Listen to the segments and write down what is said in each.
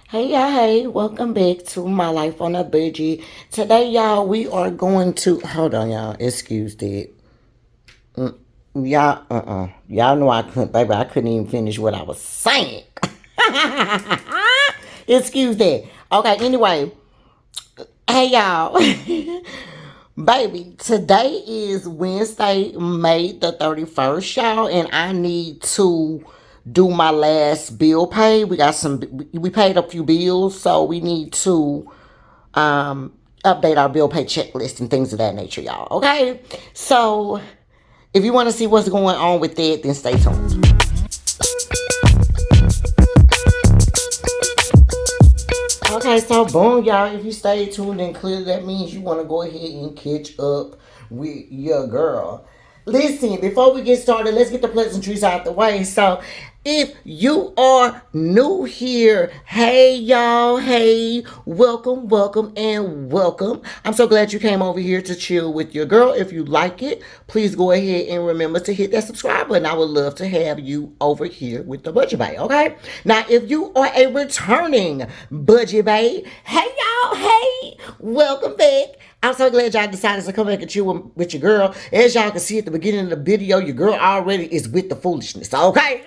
Hey y'all, hey, welcome back to my life on a budget. Today, y'all, we are going to hold on, y'all. Excuse that. Y'all know I couldn't, baby. I couldn't even finish what I was saying. Excuse that. Okay, anyway, hey y'all. Baby, today is Wednesday, May the 31st, y'all, and I need to do my last bill pay. We paid a few bills, so we need to update our bill pay checklist and things of that nature, y'all. Okay? So if you want to see what's going on with that, then stay tuned. Okay, so boom, y'all. If you stay tuned and clear, that means you want to go ahead and catch up with your girl. Listen, before we get started, let's get the pleasantries out the way. So, if you are new here, hey y'all, hey, welcome, welcome, and welcome. I'm so glad you came over here to chill with your girl. If you like it, please go ahead and remember to hit that subscribe button. I would love to have you over here with the Budget Bay, okay? Now, if you are a returning Budget Bay, hey y'all, hey, welcome back. I'm so glad y'all decided to come back and chill with your girl. As y'all can see at the beginning of the video, your girl already is with the foolishness, okay?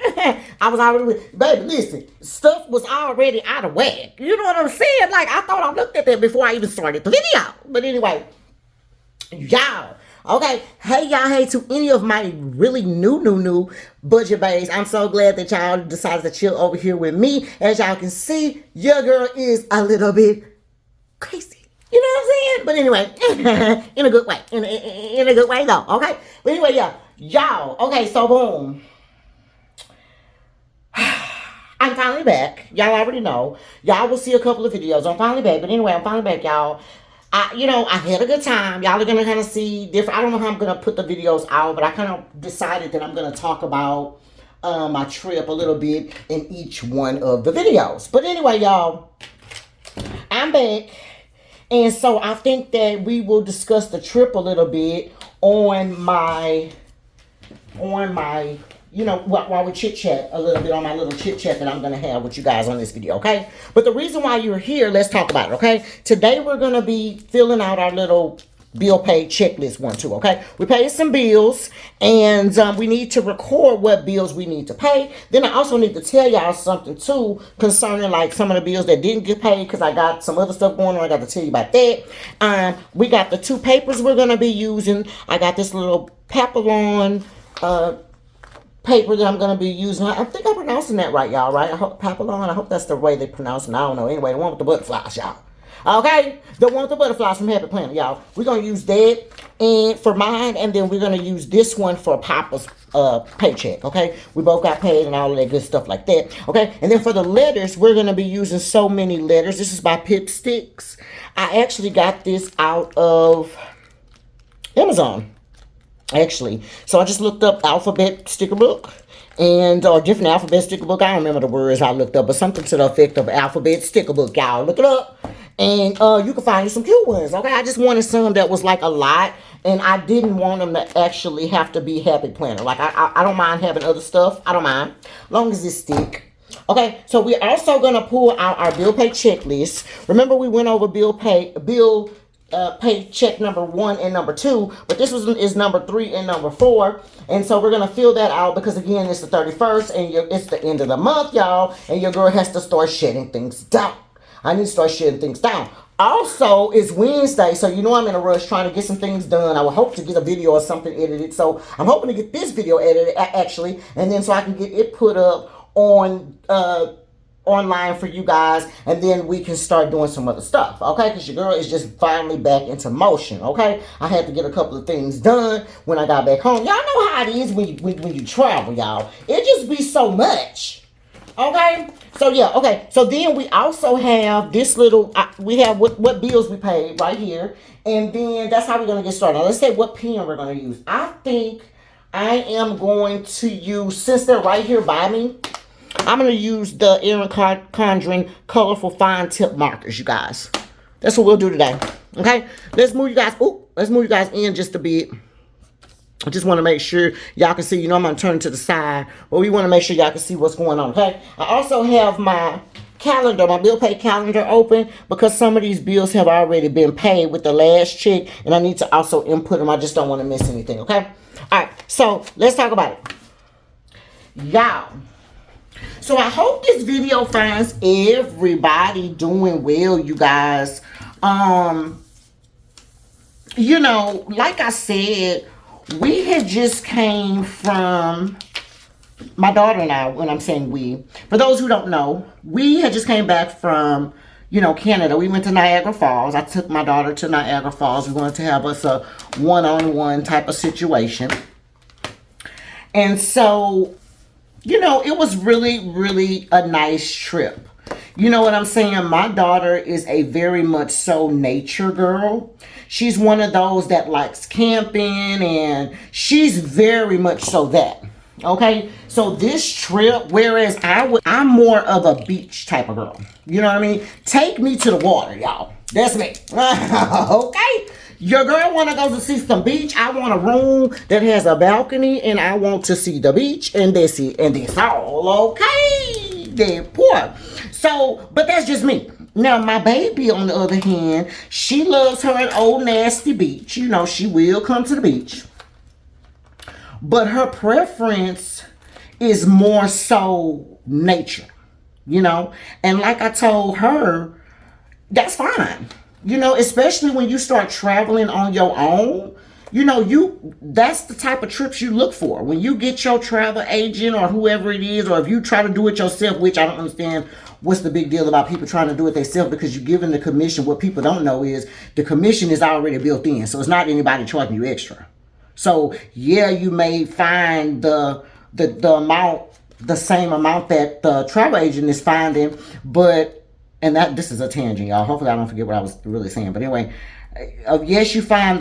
I was already with, baby, listen, stuff was already out of whack. You know what I'm saying? Like, I thought I looked at that before I even started the video. But anyway, y'all. Okay, hey y'all, hey to any of my really new budget bays. I'm so glad that y'all decided to chill over here with me. As y'all can see, your girl is a little bit crazy. You know what I'm saying? But anyway, in a good way. In a good way though, okay? But anyway, y'all, okay, so boom. I'm finally back. Y'all already know. Y'all will see a couple of videos. I'm finally back. But anyway, I'm finally back, y'all. I had a good time. Y'all are gonna kind of see different. I don't know how I'm gonna put the videos out, but I kind of decided that I'm gonna talk about my trip a little bit in each one of the videos. But anyway, y'all, I'm back, and so I think that we will discuss the trip a little bit on my while we chit chat a little bit on my little chit chat that I'm gonna have with you guys on this video, okay? But the reason why you're here, let's talk about it, okay? Today we're gonna be filling out our little bill pay checklist 1, 2, okay? We paid some bills, and we need to record what bills we need to pay. Then I also need to tell y'all something too concerning like some of the bills that didn't get paid because I got some other stuff going on. I got to tell you about that. We got the 2 papers we're gonna be using. I got this little Papillon paper that I'm going to be using. I think I'm pronouncing that right, y'all, right? I hope Papillon, I hope that's the way they pronounce it. I don't know. Anyway, the one with the butterflies, y'all. Okay? The one with the butterflies from Happy Planet, y'all. We're going to use that and for mine, and then we're going to use this one for Papa's paycheck, okay? We both got paid and all of that good stuff like that, okay? And then for the letters, we're going to be using so many letters. This is by Pipsticks. I actually got this out of Amazon. Actually, so I just looked up alphabet sticker book and or different alphabet sticker book. I don't remember the words I looked up, but something to the effect of alphabet sticker book. Y'all look it up, and you can find some cute ones. Okay, I just wanted some that was like a lot, and I didn't want them to actually have to be Happy Planner. Like I don't mind having other stuff. I don't mind, long as it stick. Okay, so we're also gonna pull out our bill pay checklist. Remember, we went over bill pay check number 1 and number 2, but this is number 3 and number 4, and so we're gonna fill that out because again it's the 31st and it's the end of the month, y'all, and your girl has to start shutting things down. I need to start shutting things down. Also, it's Wednesday, so you know I'm in a rush trying to get some things done. I will hope to get a video or something edited, so I'm hoping to get this video edited actually, and then so I can get it put up on online for you guys, and then we can start doing some other stuff, okay? Because your girl is just finally back into motion, okay? I had to get a couple of things done when I got back home. Y'all know how it is when you travel, y'all. It just be so much, okay? So yeah, okay. So then we also have this little, we have what bills we paid right here, and then that's how we're gonna get started. Now let's say what pen we're gonna use. I think I am going to use, since they're right here by me, I'm going to use the Erin Condren colorful fine tip markers, you guys. That's what we'll do today. Okay? Let's move you guys in just a bit. I just want to make sure y'all can see. You know I'm going to turn to the side. But we want to make sure y'all can see what's going on, okay? I also have my calendar, my bill pay calendar open because some of these bills have already been paid with the last check, and I need to also input them. I just don't want to miss anything, okay? All right, so let's talk about it. Y'all. So I hope this video finds everybody doing well, you guys. You know, like I said, we had just came from, my daughter and I, when I'm saying we, for those who don't know, we had just came back from, you know, Canada. We went to Niagara Falls. I took my daughter to Niagara Falls. We wanted to have us a one-on-one type of situation. And so, you know, it was really, really a nice trip. You know what I'm saying? My daughter is a very much so nature girl. She's one of those that likes camping, and she's very much so that. Okay? So this trip, whereas I'm more of a beach type of girl. You know what I mean? Take me to the water, y'all. That's me. Okay? Your girl want to go to see some beach. I want a room that has a balcony, and I want to see the beach, and that's it. And that's all, okay? That poor. So, but that's just me. Now, my baby, on the other hand, she loves her an old nasty beach. You know, she will come to the beach. But her preference is more so nature, you know? And like I told her, that's fine. You know, especially when you start traveling on your own, you know, that's the type of trips you look for. When you get your travel agent or whoever it is, or if you try to do it yourself, which I don't understand what's the big deal about people trying to do it themselves, because you're giving the commission. What people don't know is the commission is already built in. So it's not anybody charging you extra. So yeah, you may find the amount, the same amount that the travel agent is finding, but, and that, this is a tangent, y'all. Hopefully I don't forget what I was really saying. But anyway, yes, you may find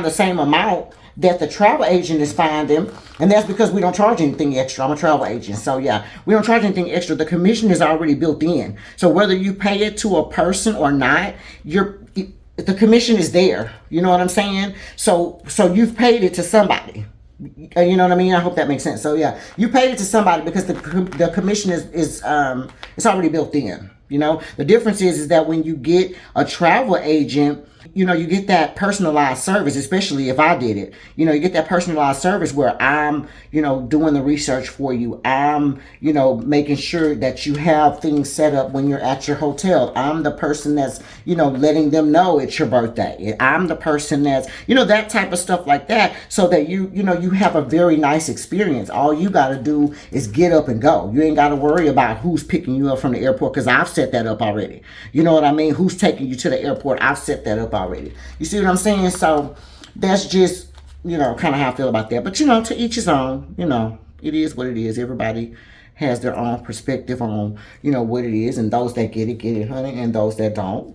the same amount that the travel agent is finding, and that's because we don't charge anything extra. I'm a travel agent, so yeah, we don't charge anything extra. The commission is already built in. So whether you pay it to a person or not, the commission is there. You know what I'm saying? So you've paid it to somebody. You know what I mean? I hope that makes sense. So yeah, you paid it to somebody because the commission is it's already built in. You know, the difference is that when you get a travel agent, you know, you get that personalized service, especially if I did it. You know, you get that personalized service where I'm, you know, doing the research for you. I'm, you know, making sure that you have things set up when you're at your hotel. I'm the person that's, you know, letting them know it's your birthday. I'm the person that's, you know, that type of stuff like that, so that you know, you have a very nice experience. All you got to do is get up and go. You ain't got to worry about who's picking you up from the airport, because I've set that up already. You know what I mean? Who's taking you to the airport? I've set that up already. You see what I'm saying? So that's just, you know, kind of how I feel about that. But, you know, to each his own. You know, it is what it is. Everybody has their own perspective on, you know, what it is. And those that get it, honey. And those that don't.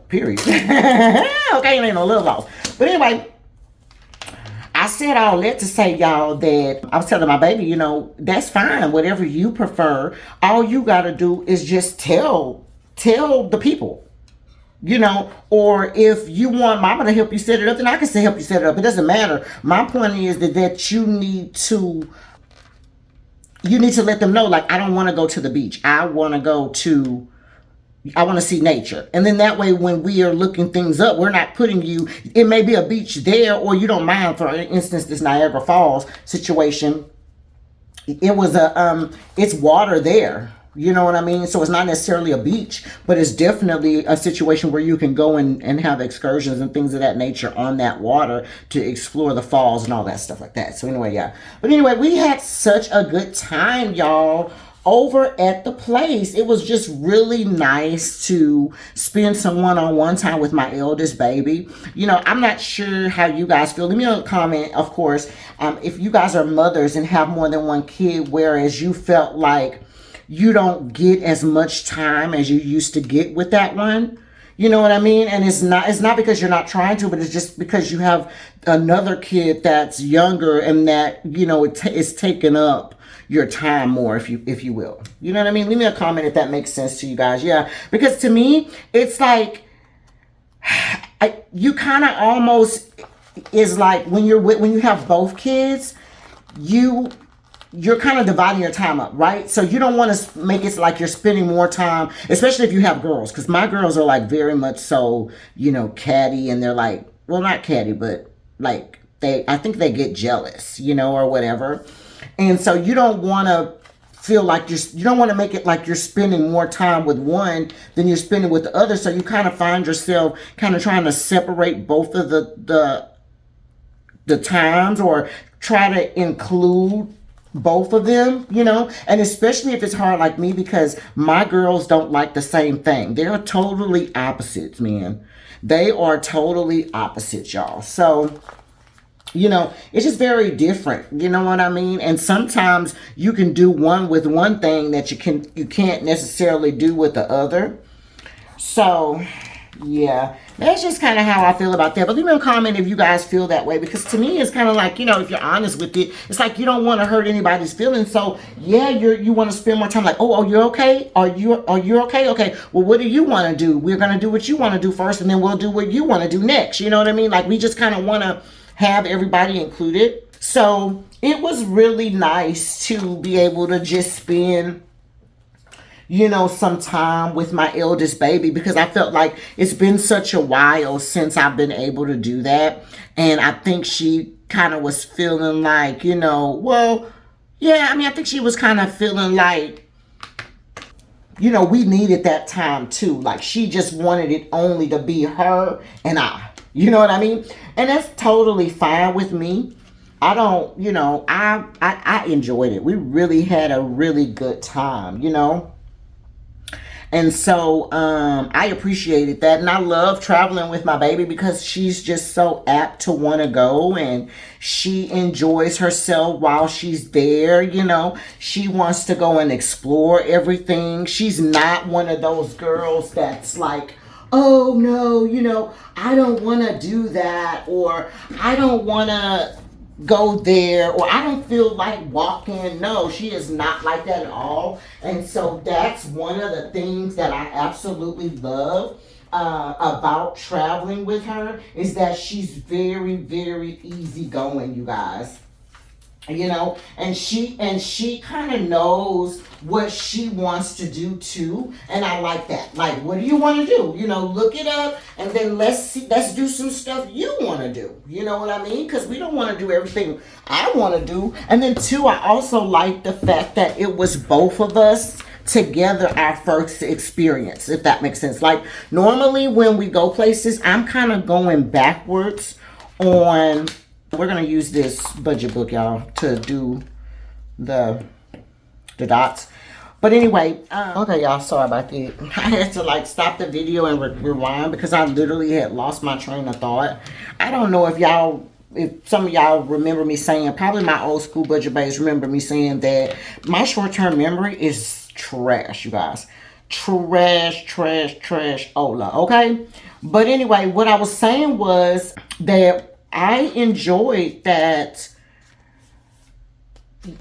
Period. Okay, it ain't no love lost. But anyway, I said all that to say, y'all, that I was telling my baby, you know, that's fine. Whatever you prefer. All you got to do is just tell the people. You know, or if you want mama to help you set it up, then I can say help you set it up. It doesn't matter. My point is that you need to let them know, like, I don't want to go to the beach. I want to see nature. And then that way, when we are looking things up, we're not putting you, it may be a beach there, or you don't mind, for instance, this Niagara Falls situation. It was it's water there. You know what I mean? So it's not necessarily a beach, but it's definitely a situation where you can go and have excursions and things of that nature on that water to explore the falls and all that stuff like that. So anyway, yeah. But anyway, we had such a good time, y'all, over at the place. It was just really nice to spend some one-on-one time with my eldest baby. You know, I'm not sure how you guys feel. Leave me a comment, of course, if you guys are mothers and have more than one kid, whereas you felt like you don't get as much time as you used to get with that one. You know what I mean? And it's not because you're not trying to, but it's just because you have another kid that's younger, and that, you know, it's taking up your time more, if you will. You know what I mean? Leave me a comment if that makes sense to you guys. Yeah, because to me, it's like, you kind of almost is like when you have both kids, you're kind of dividing your time up, right? So you don't want to make it like you're spending more time, especially if you have girls, because my girls are like very much so, catty, and they're like, well, not catty, but like I think they get jealous, or whatever. And so you don't want to feel like you don't want to make it like you're spending more time with one than you're spending with the other. So you kind of find yourself kind of trying to separate both of the times, or try to include both of them, and especially if it's hard like me, because my girls don't like the same thing. They're totally opposites, man. They are totally opposites, y'all. So it's just very different, you know what I mean? And sometimes you can do one with one thing that you can't necessarily do with the other. So yeah, that's just kind of how I feel about that. But leave me a comment if you guys feel that way, because to me it's kind of like, if you're honest with it, it's like you don't want to hurt anybody's feelings. So yeah, you want to spend more time like, oh, you're okay? Are you okay? Okay, well, what do you want to do? We're going to do what you want to do first, and then we'll do what you want to do next. You know what I mean? Like, we just kind of want to have everybody included. So it was really nice to be able to just spend some time with my eldest baby, because I felt like it's been such a while since I've been able to do that. And I think she kind of was feeling like, well, yeah, I mean, I think she was kind of feeling like, we needed that time too. Like, she just wanted it only to be her and I. You know what I mean? And that's totally fine with me. I don't, I enjoyed it. We really had a really good time, And so I appreciated that. And I love traveling with my baby, because she's just so apt to want to go, and she enjoys herself while she's there. She wants to go and explore everything. She's not one of those girls that's like, oh no, I don't want to do that, or I don't want to go there, or I don't feel like walking. No, she is not like that at all. And so that's one of the things that I absolutely love about traveling with her, is that she's very, very easygoing, you guys. And she kind of knows what she wants to do too, and I like that. Like, what do you want to do? Look it up, and then let's do some stuff you want to do. You know what I mean? Because we don't want to do everything I want to do. And then too, I also like the fact that it was both of us together, our first experience, if that makes sense. Like, normally when we go places, I'm kind of going backwards on. We're going to use this budget book, y'all, to do the dots. But anyway, okay, y'all, sorry about that. I had to, stop the video and rewind, because I literally had lost my train of thought. I don't know if some of y'all remember me saying, probably my old school budget babes remember me saying that my short-term memory is trash, you guys. Trash, Ola, okay? But anyway, what I was saying was that I enjoyed that,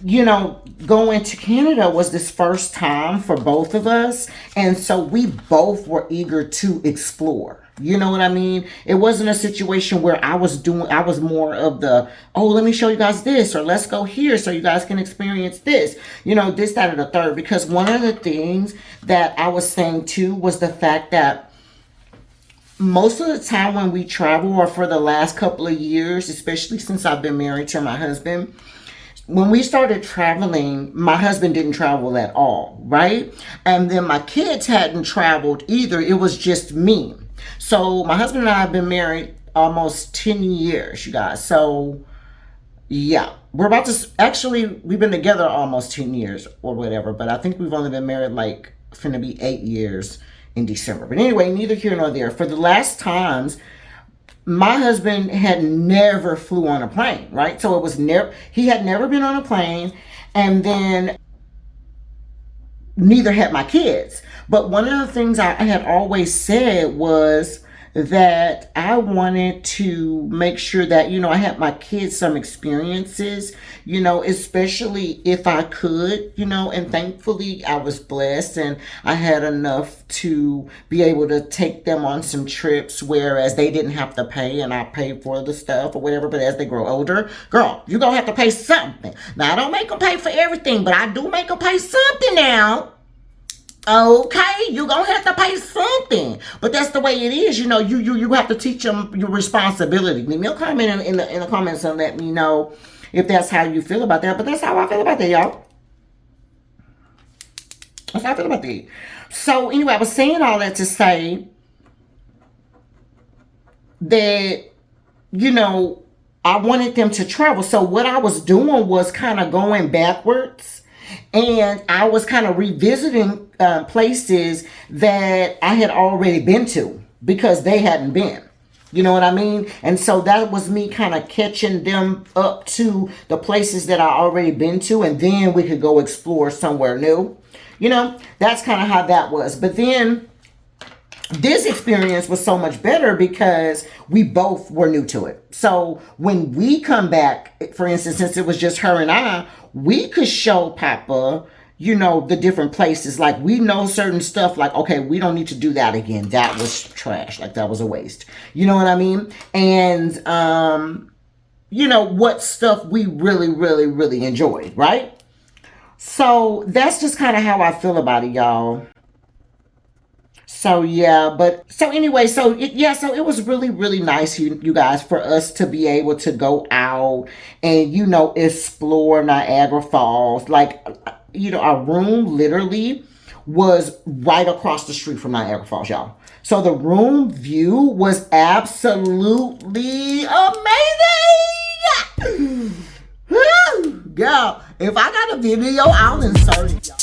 going to Canada was this first time for both of us. And so we both were eager to explore. You know what I mean? It wasn't a situation where I was more of the, oh, let me show you guys this, or let's go here so you guys can experience this, this, that, and the third. Because one of the things that I was saying too was the fact that most of the time when we travel, or for the last couple of years, especially since I've been married to my husband, when we started traveling, my husband didn't travel at all, right? And then my kids hadn't traveled either. It was just me. So my husband and I have been married almost 10 years, you guys. So yeah, we've been together almost 10 years or whatever, but I think we've only been married finna be 8 years in December. But anyway, neither here nor there. For the last times, my husband had never flew on a plane, right? So he had never been on a plane, and then neither had my kids. But one of the things I had always said was that I wanted to make sure that, I had my kids some experiences, especially if I could, and thankfully I was blessed and I had enough to be able to take them on some trips, whereas they didn't have to pay and I paid for the stuff or whatever. But as they grow older, girl, you're going to have to pay something. Now, I don't make them pay for everything, but I do make them pay something now. Okay, you're gonna have to pay something, but that's the way it is. You have to teach them your responsibility. Leave me a comment in the comments and let me know if that's how you feel about that. But that's how I feel about that, y'all. That's how I feel about that. So anyway, I was saying all that to say that I wanted them to travel. So what I was doing was kind of going backwards, and I was kind of revisiting places that I had already been to because they hadn't been. You know what I mean? And so that was me kind of catching them up to the places that I already been to, and then we could go explore somewhere new. That's kind of how that was. But then this experience was so much better because we both were new to it. So when we come back, for instance, since it was just her and I, we could show Papa, the different places. Like, we know certain stuff, like, okay, we don't need to do that again. That was trash. Like, that was a waste. You know what I mean? And, what stuff we really, really, really enjoyed, right? So that's just kind of how I feel about it, y'all. So yeah, so anyway, so it was really, really nice, you guys, for us to be able to go out and, explore Niagara Falls. Like, our room literally was right across the street from Niagara Falls, y'all. So the room view was absolutely amazing. Girl, if I got a video, I'll insert it, y'all.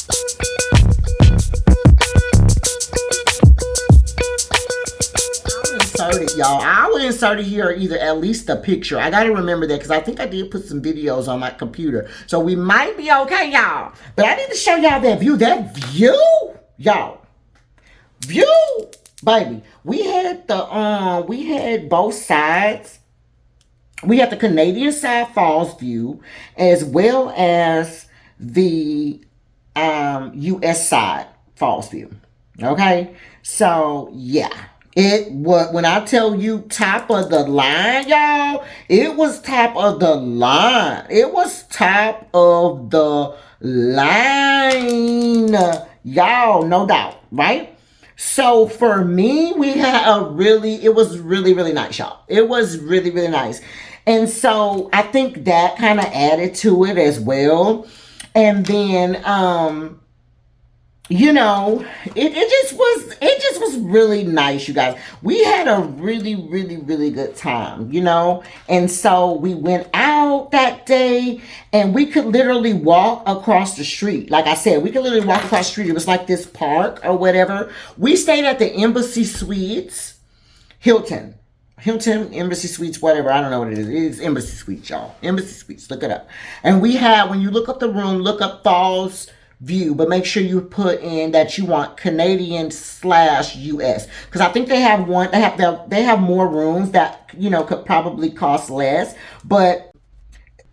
Y'all, I would insert it here, either at least a picture. I gotta remember that because I think I did put some videos on my computer, so we might be okay, y'all. But I need to show y'all that view. Y'all, view, baby. We had both sides. We had the Canadian side falls view as well as the U.S. side falls view. Okay, so yeah. It was, when I tell you top of the line, y'all, it was top of the line. It was top of the line, y'all, no doubt, right? So for me, it was really, really nice, y'all. It was really, really nice. And so I think that kind of added to it as well. And then, it just was really nice, you guys. We had a really, really, really good time, and so we went out that day and we could literally walk across the street. Like I said, we could literally walk across the street. It was like this park or whatever. We stayed at the Embassy Suites, Hilton, Embassy Suites, whatever. I don't know what it is. It's Embassy Suites, y'all. Embassy Suites. Look it up. And when you look up the room, look up Falls view, but make sure you put in that you want Canadian/US, because I think they have more rooms that could probably cost less, but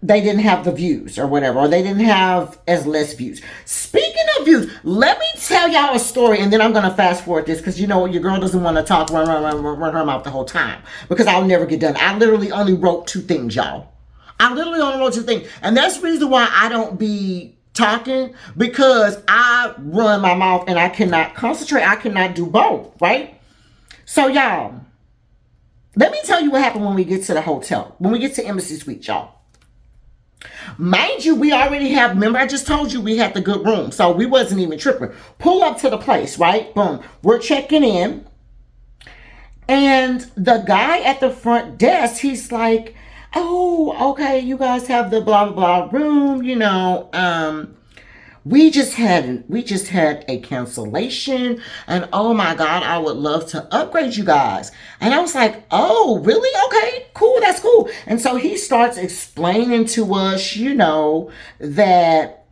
they didn't have the views or whatever, or they didn't have as less views. Speaking of views, let me tell y'all a story, and then I'm gonna fast forward this because your girl doesn't want to talk, run her mouth the whole time, because I'll never get done. I literally only wrote 2 things, y'all. I literally only wrote 2 things, and that's the reason why I don't be talking, because I run my mouth and I cannot concentrate. I cannot do both, right? So y'all, let me tell you what happened when we get to the hotel, when we get to Embassy Suite, y'all. Mind you, we already remember I just told you we had the good room, so we wasn't even tripping. Pull up to the place, right? Boom. We're checking in, and the guy at the front desk, he's like, oh, okay, you guys have the blah, blah, blah room, we just had a cancellation, and oh my God, I would love to upgrade you guys. And I was like, oh, really? Okay, cool, that's cool. And so he starts explaining to us, that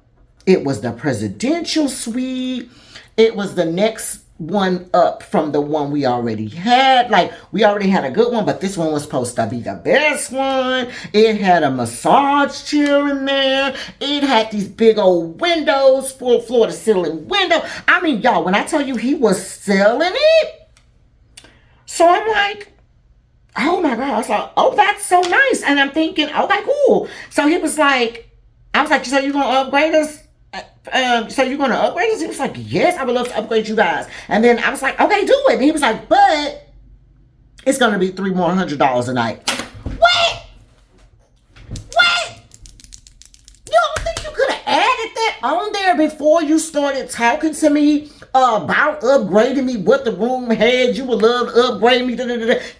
it was the presidential suite. It was the next one up from the one we already had. Like, we already had a good one, but this one was supposed to be the best one. It had a massage chair in there. It had these big old windows, full floor to ceiling window. I mean, y'all, when I tell you he was selling it, so I'm like, oh my God. I was like, oh, that's so nice. And I'm thinking, okay, cool. So he was like, I was like, so you gonna upgrade us? So you're gonna upgrade us? He was like, yes, I would love to upgrade you guys. And then I was like, okay, do it. And he was like, but it's gonna be $300 more a night. What? What? You don't think you could have added that on there before you started talking to me about upgrading me? What the room had? You would love to upgrade me.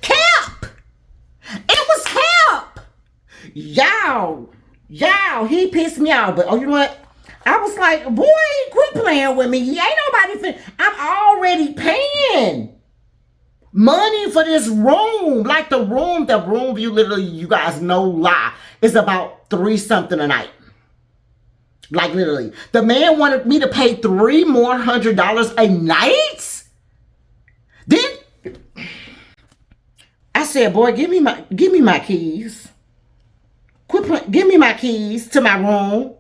Cap! It was cap! Y'all, he pissed me off. But oh, you know what? I was like, boy, quit playing with me. Ain't nobody I'm already paying money for this room. Like the room view, literally, you guys, no lie, is about $3 something a night. Like literally. The man wanted me to pay $300 more a night? Then I said, boy, give me my keys. Give me my keys to my room.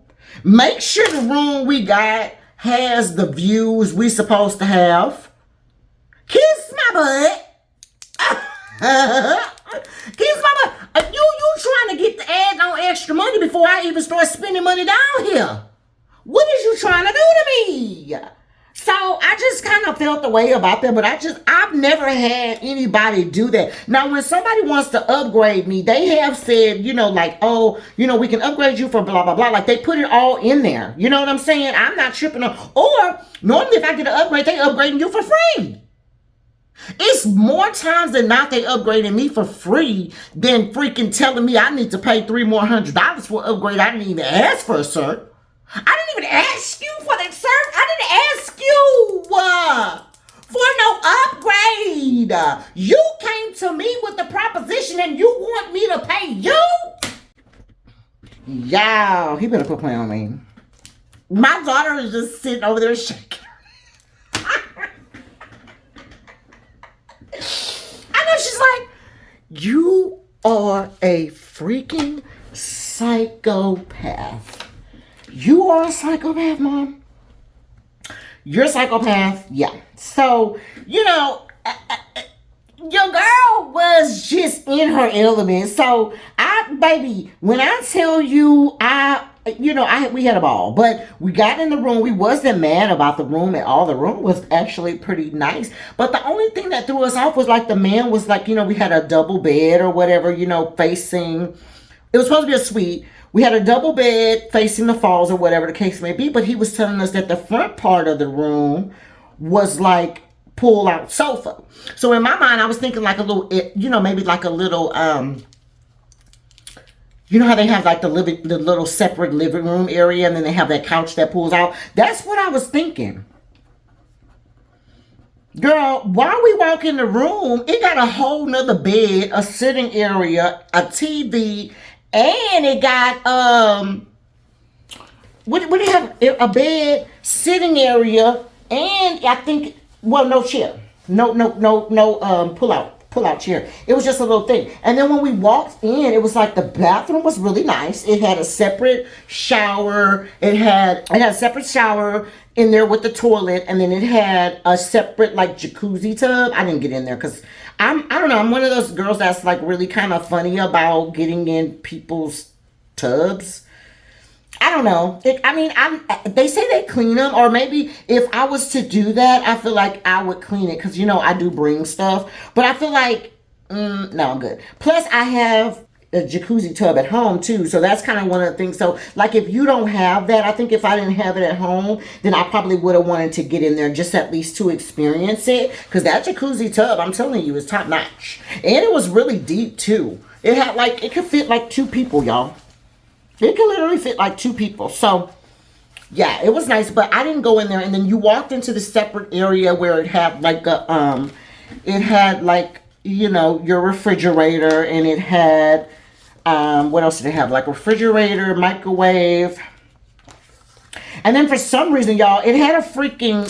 Make sure the room we got has the views we supposed to have. Kiss my butt. Kiss my butt. You trying to get the add on extra money before I even start spending money down here. What is you trying to do to me? So I just kind of felt the way about that, but I've never had anybody do that. Now, when somebody wants to upgrade me, they have said, like, oh, we can upgrade you for blah, blah, blah. Like, they put it all in there. You know what I'm saying? I'm not tripping on. Or normally if I get an upgrade, they upgrading you for free. It's more times than not they upgrading me for free than freaking telling me I need to pay $300 more for an upgrade I didn't even ask for, sir. I didn't even ask you for that, sir. I didn't ask you for no upgrade. You came to me with the proposition and you want me to pay you? Y'all, he better quit playing on me. My daughter is just sitting over there shaking. I know, she's like, you are a freaking psychopath. You are a psychopath, Mom. You're a psychopath. Yeah. So, your girl was just in her element. So, baby, when I tell you, we had a ball. But we got in the room. We wasn't mad about the room at all. The room was actually pretty nice. But the only thing that threw us off was like the man was like, we had a double bed or whatever, facing. It was supposed to be a suite. We had a double bed facing the falls or whatever the case may be, but he was telling us that the front part of the room was like pull-out sofa. So in my mind, I was thinking like a little, maybe like a little, how they have like the little separate living room area and then they have that couch that pulls out? That's what I was thinking. Girl, while we walk in the room, it got a whole nother bed, a sitting area, a TV, and it got, what do you have? A bed, sitting area, and I think, no chair. No, pull-out chair. It was just a little thing. And then when we walked in, it was like the bathroom was really nice. It had a separate shower. It had a separate shower in there with the toilet, and then it had a separate like jacuzzi tub. I didn't get in there because I don't know, I'm one of those girls that's like really kind of funny about getting in people's tubs. I don't know. They say they clean them, or maybe if I was to do that, I feel like I would clean it because I do bring stuff, but I feel like no, I'm good. Plus I have a jacuzzi tub at home too, so that's kind of one of the things. So like if you don't have that, I think if I didn't have it at home, then I probably would have wanted to get in there just at least to experience it, because that jacuzzi tub, I'm telling you, is top notch. And it was really deep too. It had like, it could fit like 2 people, y'all. It could literally fit like 2 people. So yeah, it was nice, but I didn't go in there. And then you walked into the separate area where it had like a your refrigerator, and it had what else did it have? Like refrigerator, microwave. And then for some reason, y'all, it had a freaking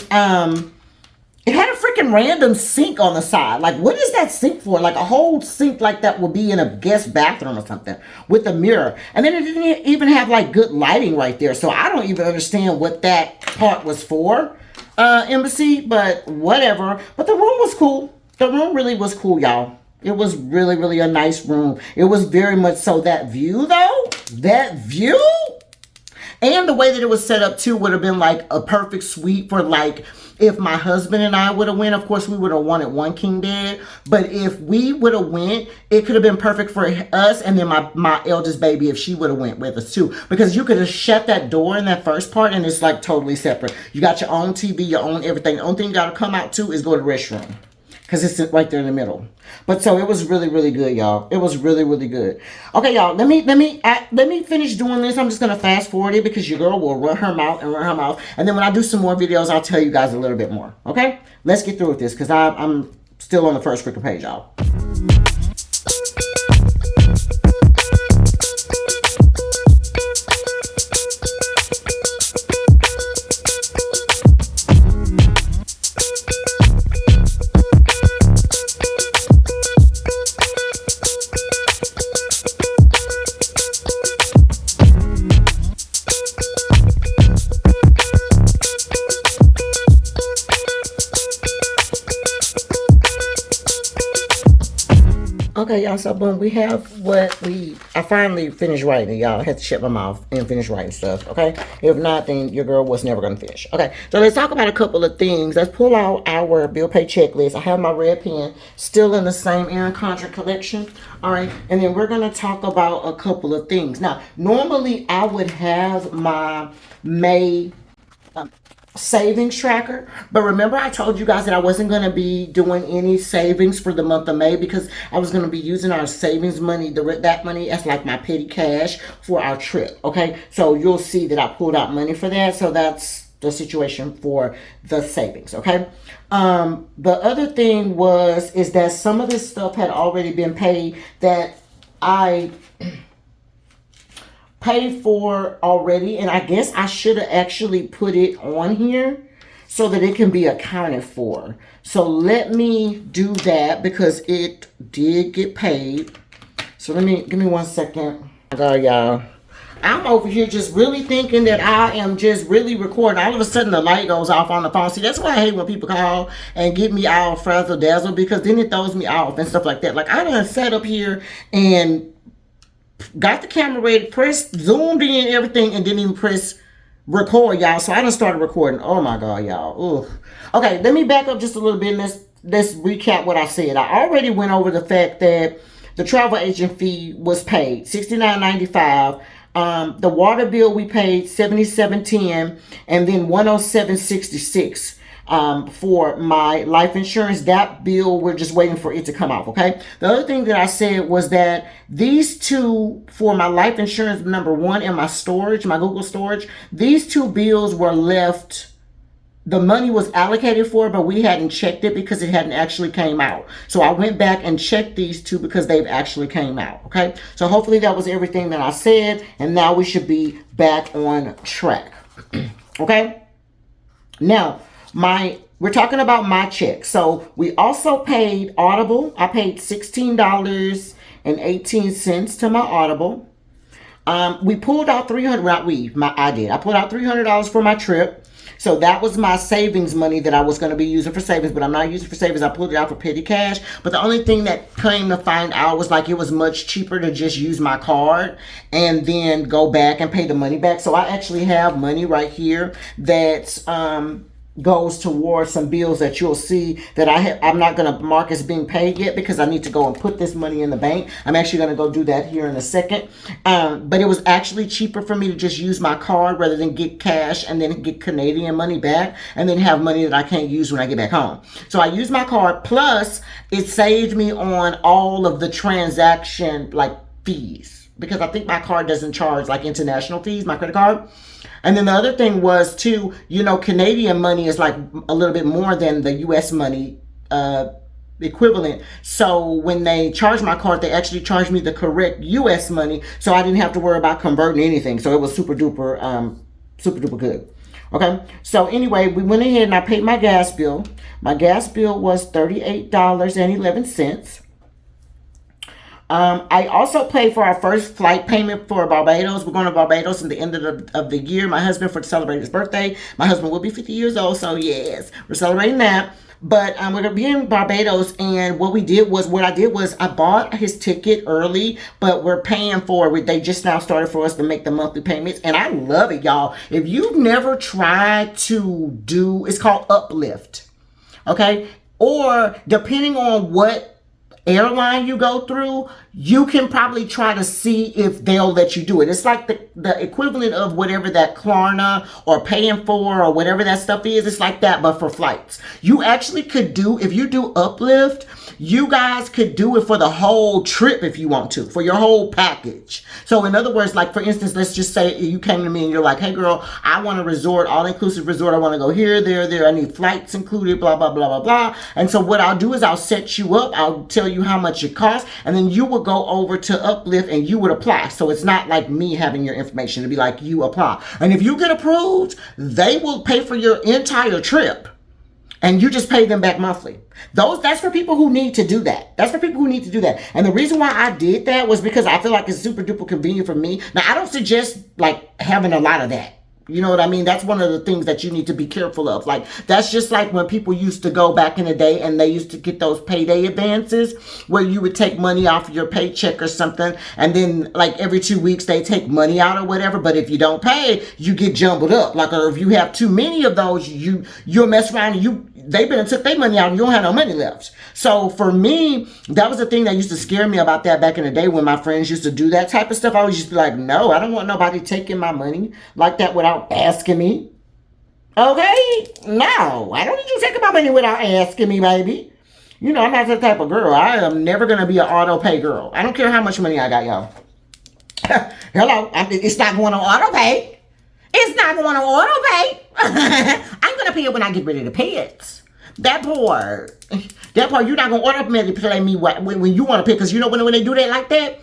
freaking random sink on the side. Like, what is that sink for? Like a whole sink like that would be in a guest bathroom or something with a mirror. And then it didn't even have like good lighting right there. So I don't even understand what that part was for, Embassy, but whatever. But the room was cool. The room really was cool, y'all. It was really, really a nice room. It was very much so. That view, though, that view, and the way that it was set up too would have been like a perfect suite for like if my husband and I would have went. Of course, we would have wanted one king bed, but if we would have went, it could have been perfect for us and then my eldest baby if she would have went with us too. Because you could have shut that door in that first part and it's like totally separate. You got your own TV, your own everything. The only thing you got to come out to is go to the restroom. Because it's right there in the middle. But so it was really, really good, y'all. It was really, really good. Okay, y'all, let me finish doing this. I'm just going to fast forward it because your girl will run her mouth and run her mouth. And then when I do some more videos, I'll tell you guys a little bit more. Okay? Let's get through with this because I'm still on the first freaking page, y'all. Okay, y'all, so boom, we have I finally finished writing, y'all. I had to shut my mouth and finish writing stuff, okay? If not, then your girl was never going to finish. Okay, so let's talk about a couple of things. Let's pull out our bill pay checklist. I have my red pen still in the same Erin Condren collection, all right? And then we're going to talk about a couple of things. Now, normally I would have my May savings tracker, but remember I told you guys that I wasn't going to be doing any savings for the month of May because I was going to be using our savings money, that money as like my petty cash for our trip. Okay, so you'll see that I pulled out money for that, so that's the situation for the savings. Okay, the other thing is that some of this stuff had already been paid that I paid for already, and I guess I should have actually put it on here so that it can be accounted for. So let me do that because it did get paid. So give me 1 second. Y'all, I'm over here just really thinking that I am just really recording. All of a sudden the light goes off on the phone. See, that's why I hate when people call and get me all frazzle dazzle because then it throws me off and stuff like that. Like I done sat up here and got the camera ready, pressed, zoomed in everything, and didn't even press record, y'all. So I done started recording. Oh my God, y'all. Ugh. Okay, let me back up just a little bit and let's recap what I said. I already went over the fact that the travel agent fee was paid, $69.95. The water bill we paid $77.10, and then $107.66. For my life insurance. That bill, we're just waiting for it to come off, okay? The other thing that I said was that these two, for my life insurance, number one, and my storage, my Google storage, these two bills were left, the money was allocated for, but we hadn't checked it because it hadn't actually came out. So I went back and checked these two because they've actually came out, okay? So hopefully that was everything that I said, and now we should be back on track, okay? Now, we're talking about my check. So we also paid Audible. I paid $16.18 to my Audible. We pulled out I pulled out $300 for my trip. So that was my savings money that I was going to be using for savings, but I'm not using for savings. I pulled it out for petty cash. But the only thing that came to find out was like it was much cheaper to just use my card and then go back and pay the money back. So I actually have money right here that's goes towards some bills that you'll see that I'm not going to mark as being paid yet because I need to go and put this money in the bank. I'm actually going to go do that here in a second. But it was actually cheaper for me to just use my card rather than get cash and then get Canadian money back and then have money that I can't use when I get back home. So I used my card, plus it saved me on all of the transaction like fees because I think my card doesn't charge like international fees, my credit card. And then the other thing was too, Canadian money is like a little bit more than the U.S. money equivalent. So when they charged my card, they actually charged me the correct U.S. money. So I didn't have to worry about converting anything. So it was super duper good. Okay, so anyway, we went ahead and I paid my gas bill. My gas bill was $38.11. I also paid for our first flight payment for Barbados. We're going to Barbados at the end of the year. My husband, for to celebrate his birthday. My husband will be 50 years old, so yes, we're celebrating that. But we're going to be in Barbados, and what I did was I bought his ticket early, but we're paying for it. They just now started for us to make the monthly payments, and I love it, y'all. If you've never tried to do, it's called Uplift, okay? Or depending on what airline you go through, you can probably try to see if they'll let you do it. It's like the equivalent of whatever that Klarna or paying for or whatever that stuff is. It's like that, but for flights. You actually could do, if you do Uplift, you guys could do it for the whole trip if you want to, for your whole package. So in other words, like for instance, let's just say you came to me and you're like, hey girl, I want a resort, all-inclusive resort. I want to go here, there. I need flights included, blah, blah, blah, blah, blah. And so what I'll do is I'll set you up. I'll tell you how much it costs. And then you will go over to Uplift and you would apply. So it's not like me having your information. It'd be like you apply. And if you get approved, they will pay for your entire trip. And you just pay them back monthly. That's for people who need to do that. That's for people who need to do that. And the reason why I did that was because I feel like it's super duper convenient for me. Now, I don't suggest like having a lot of that. You know what I mean? That's one of the things that you need to be careful of. Like, that's just like when people used to go back in the day and they used to get those payday advances where you would take money off your paycheck or something. And then like every 2 weeks they take money out or whatever. But if you don't pay, you get jumbled up. Like, or if you have too many of those, you'll mess around and they've been and took their money out and you don't have no money left. So for me, that was the thing that used to scare me about that back in the day when my friends used to do that type of stuff. I was just be like, no, I don't want nobody taking my money like that without asking me. Okay? No, I don't need you taking my money without asking me, baby. You know, I'm not that type of girl. I am never going to be an auto pay girl. I don't care how much money I got, y'all. Hello? It's not going on auto pay. It's not going on auto pay. I'm going to pay it when I get ready to pay it. That part, you're not going to automatically pay me when you want to pay. Because you know when they do that like that,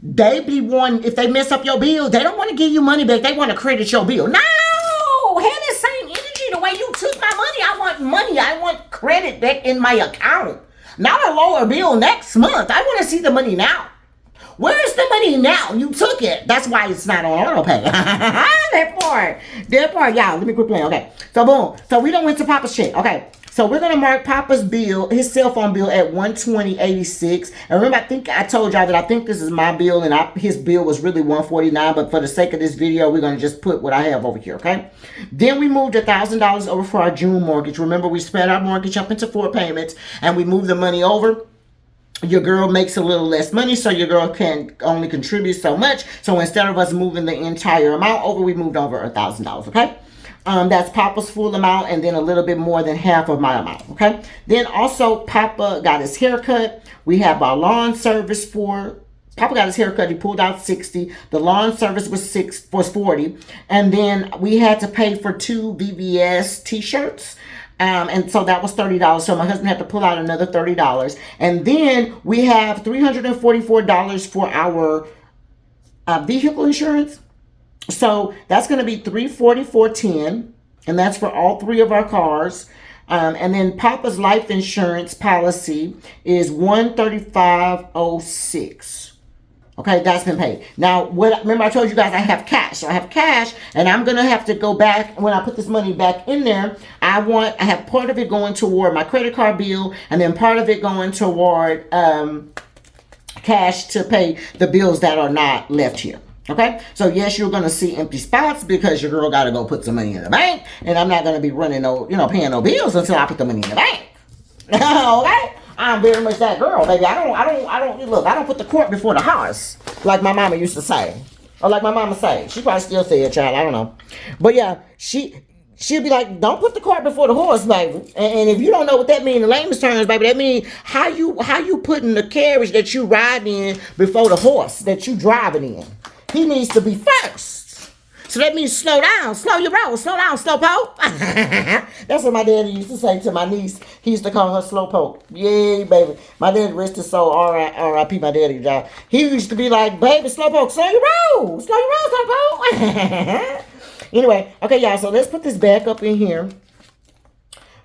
they be one, if they mess up your bill, they don't want to give you money back. They want to credit your bill. No! Have the same energy the way you took my money. I want money. I want credit back in my account. Not a lower bill next month. I want to see the money now. Where's the money now? You took it. That's why it's not on auto pay. That part, y'all. Let me quit playing. Okay. So boom. So we don't went to Papa's check. Okay. So we're gonna mark Papa's bill, his cell phone bill, at $120.86. And remember, I think I told y'all that I think this is my bill, and his bill was really $149. But for the sake of this video, we're gonna just put what I have over here. Okay. Then we moved $1,000 over for our June mortgage. Remember, we spread our mortgage up into 4 payments, and we moved the money over. Your girl makes a little less money, so your girl can only contribute so much. So instead of us moving the entire amount over, we moved over $1,000, okay? That's Papa's full amount and then a little bit more than half of my amount, okay? Then also, Papa got his haircut. We have our lawn service for... Papa got his haircut. He pulled out $60. The lawn service was $40. And then we had to pay for 2 VVS t-shirts. And so that was $30. So my husband had to pull out another $30. And then we have $344 for our vehicle insurance. So that's going to be $344.10. And that's for all 3 of our cars. And then Papa's life insurance policy is $135.06. Okay, that's been paid. Now, remember I told you guys I have cash. So I have cash, and I'm going to have to go back, when I put this money back in there, I have part of it going toward my credit card bill, and then part of it going toward cash to pay the bills that are not left here. Okay, so yes, you're going to see empty spots because your girl got to go put some money in the bank, and I'm not going to be paying no bills until I put the money in the bank. Okay? I'm very much that girl, baby. I don't put the cart before the horse, like my mama used to say. Or like my mama say. She probably still say it, child. I don't know. But yeah, she'll be like, don't put the cart before the horse, baby. And if you don't know what that means in layman's terms, baby, that means how you putting the carriage that you ride in before the horse that you driving in. He needs to be first. So that means slow down, slow your roll, slow down, slowpoke. That's what my daddy used to say to my niece. He used to call her slowpoke. Yay, baby. My daddy rest his soul, R.I.P. my daddy, y'all. He used to be like, baby, slowpoke, slow your roll, slowpoke. Anyway, okay, y'all. So let's put this back up in here.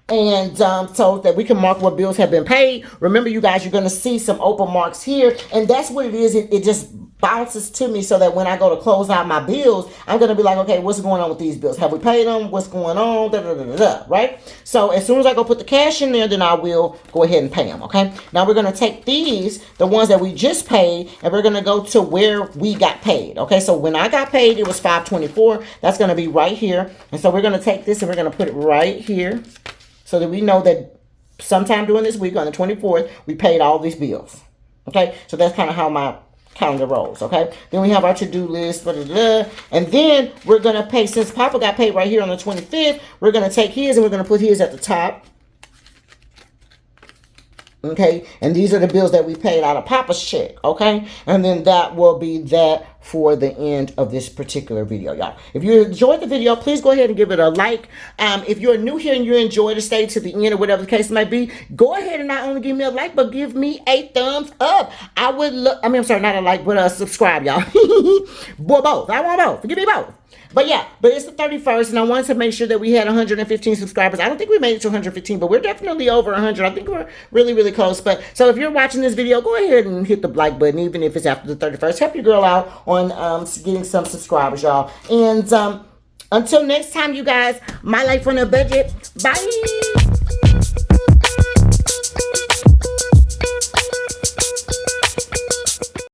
And so that we can mark what bills have been paid. Remember, you guys, you're going to see some open marks here. And that's what it is. It just bounces to me so that when I go to close out my bills, I'm going to be like, okay, what's going on with these bills? Have we paid them? What's going on? Da, da, da, da, da, right? So as soon as I go put the cash in there, then I will go ahead and pay them, okay? Now we're going to take these, the ones that we just paid, and we're going to go to where we got paid, okay? So when I got paid, it was $524. That's going to be right here. And so we're going to take this and we're going to put it right here, so that we know that sometime during this week on the 24th, we paid all these bills. Okay? So that's kind of how my calendar rolls. Okay? Then we have our to-do list. Blah, blah, blah. And then we're going to pay, since Papa got paid right here on the 25th, we're going to take his and we're going to put his at the top. Okay? And these are the bills that we paid out of Papa's check. Okay? And then that will be that for the end of this particular video, y'all. If you enjoyed the video, please go ahead and give it a like. If you're new here and you enjoy to stay to the end or whatever the case might be, go ahead and not only give me a like, but give me a thumbs up. I would look, I'm sorry, not a like, but a subscribe, y'all. Both. I want both. Give me both. But yeah, but it's the 31st, and I wanted to make sure that we had 115 subscribers. I don't think we made it to 115, but we're definitely over 100. I think we're really, really close. But so if you're watching this video, go ahead and hit the like button, even if it's after the 31st. Help your girl out on getting some subscribers, y'all. And until next time, you guys, my life on a budget. Bye.